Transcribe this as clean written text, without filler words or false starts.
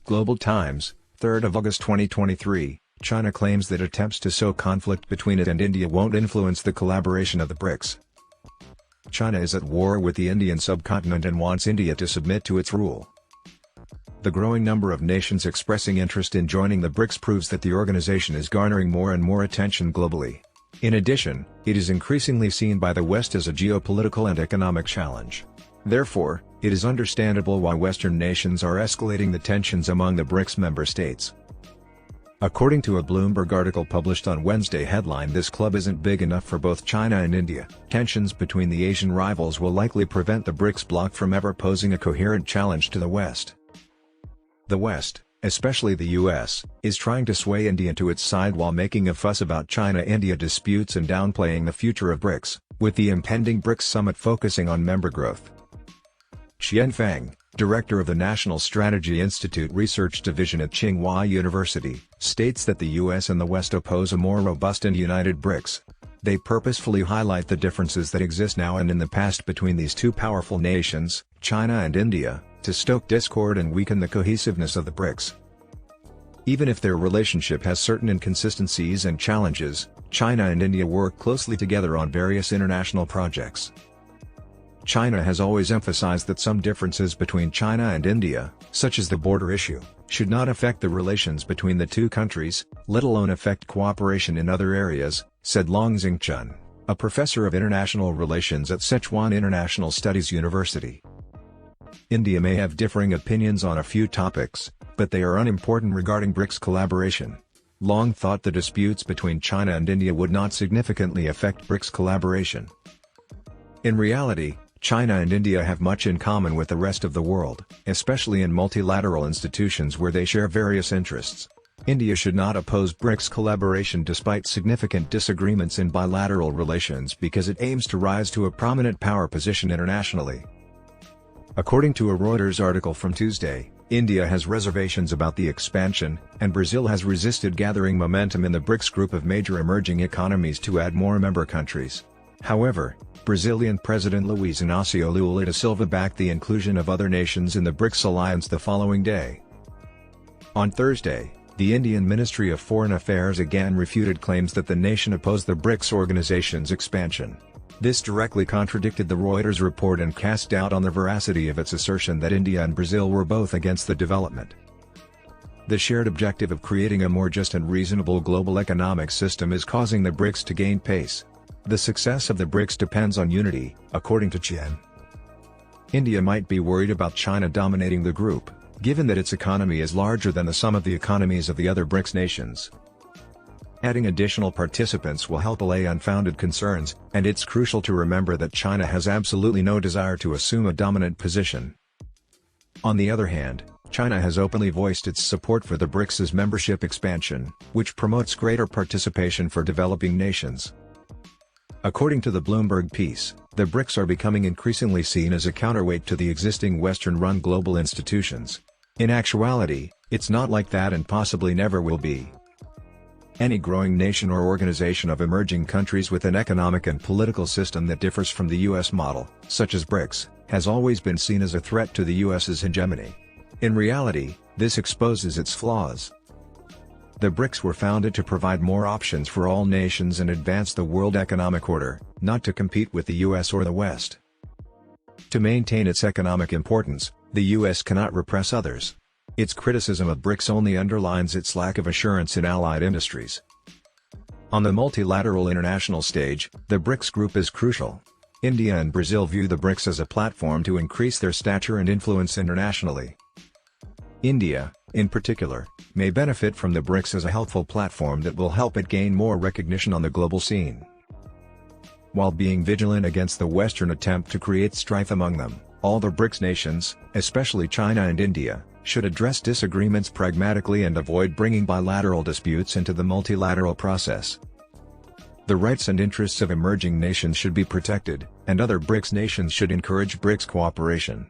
Global Times, 3rd of August 2023, China claims that attempts to sow conflict between it and India won't influence the collaboration of the BRICS. China is at war with the Indian subcontinent and wants India to submit to its rule. The growing number of nations expressing interest in joining the BRICS proves that the organization is garnering more and more attention globally. In addition, it is increasingly seen by the West as a geopolitical and economic challenge. Therefore, it is understandable why Western nations are escalating the tensions among the BRICS member states. According to a Bloomberg article published on Wednesday headline "This club isn't big enough for both China and India," tensions between the Asian rivals will likely prevent the BRICS bloc from ever posing a coherent challenge to the West. The West, especially the US, is trying to sway India to its side while making a fuss about China-India disputes and downplaying the future of BRICS, with the impending BRICS summit focusing on member growth. Qian Feng, director of the National Strategy Institute Research Division at Tsinghua University, states that the US and the West oppose a more robust and united BRICS. They purposefully highlight the differences that exist now and in the past between these two powerful nations, China and India, to stoke discord and weaken the cohesiveness of the BRICS. Even if their relationship has certain inconsistencies and challenges, China and India work closely together on various international projects. China has always emphasized that some differences between China and India, such as the border issue, should not affect the relations between the two countries, let alone affect cooperation in other areas, said Long Xingchun, a professor of international relations at Sichuan International Studies University. India may have differing opinions on a few topics, but they are unimportant regarding BRICS collaboration. Long thought the disputes between China and India would not significantly affect BRICS collaboration. In reality, China and India have much in common with the rest of the world, especially in multilateral institutions where they share various interests. India should not oppose BRICS collaboration despite significant disagreements in bilateral relations because it aims to rise to a prominent power position internationally. According to a Reuters article from Tuesday, India has reservations about the expansion, and Brazil has resisted gathering momentum in the BRICS group of major emerging economies to add more member countries. However, Brazilian President Luiz Inácio Lula da Silva backed the inclusion of other nations in the BRICS alliance the following day. On Thursday, the Indian Ministry of Foreign Affairs again refuted claims that the nation opposed the BRICS organization's expansion. This directly contradicted the Reuters report and cast doubt on the veracity of its assertion that India and Brazil were both against the development. The shared objective of creating a more just and reasonable global economic system is causing the BRICS to gain pace. The success of the BRICS depends on unity, according to Chen. India might be worried about China dominating the group, given that its economy is larger than the sum of the economies of the other BRICS nations. Adding additional participants will help allay unfounded concerns, and it's crucial to remember that China has absolutely no desire to assume a dominant position. On the other hand, China has openly voiced its support for the BRICS' membership expansion, which promotes greater participation for developing nations. According to the Bloomberg piece, the BRICS are becoming increasingly seen as a counterweight to the existing Western-run global institutions. In actuality, it's not like that and possibly never will be. Any growing nation or organization of emerging countries with an economic and political system that differs from the US model, such as BRICS, has always been seen as a threat to the US's hegemony. In reality, this exposes its flaws. The BRICS were founded to provide more options for all nations and advance the world economic order, not to compete with the US or the West. To maintain its economic importance, the US cannot repress others. Its criticism of BRICS only underlines its lack of assurance in allied industries. On the multilateral international stage, the BRICS group is crucial. India and Brazil view the BRICS as a platform to increase their stature and influence internationally. India, in particular, may benefit from the BRICS as a helpful platform that will help it gain more recognition on the global scene. While being vigilant against the Western attempt to create strife among them, all the BRICS nations, especially China and India, should address disagreements pragmatically and avoid bringing bilateral disputes into the multilateral process. The rights and interests of emerging nations should be protected, and other BRICS nations should encourage BRICS cooperation.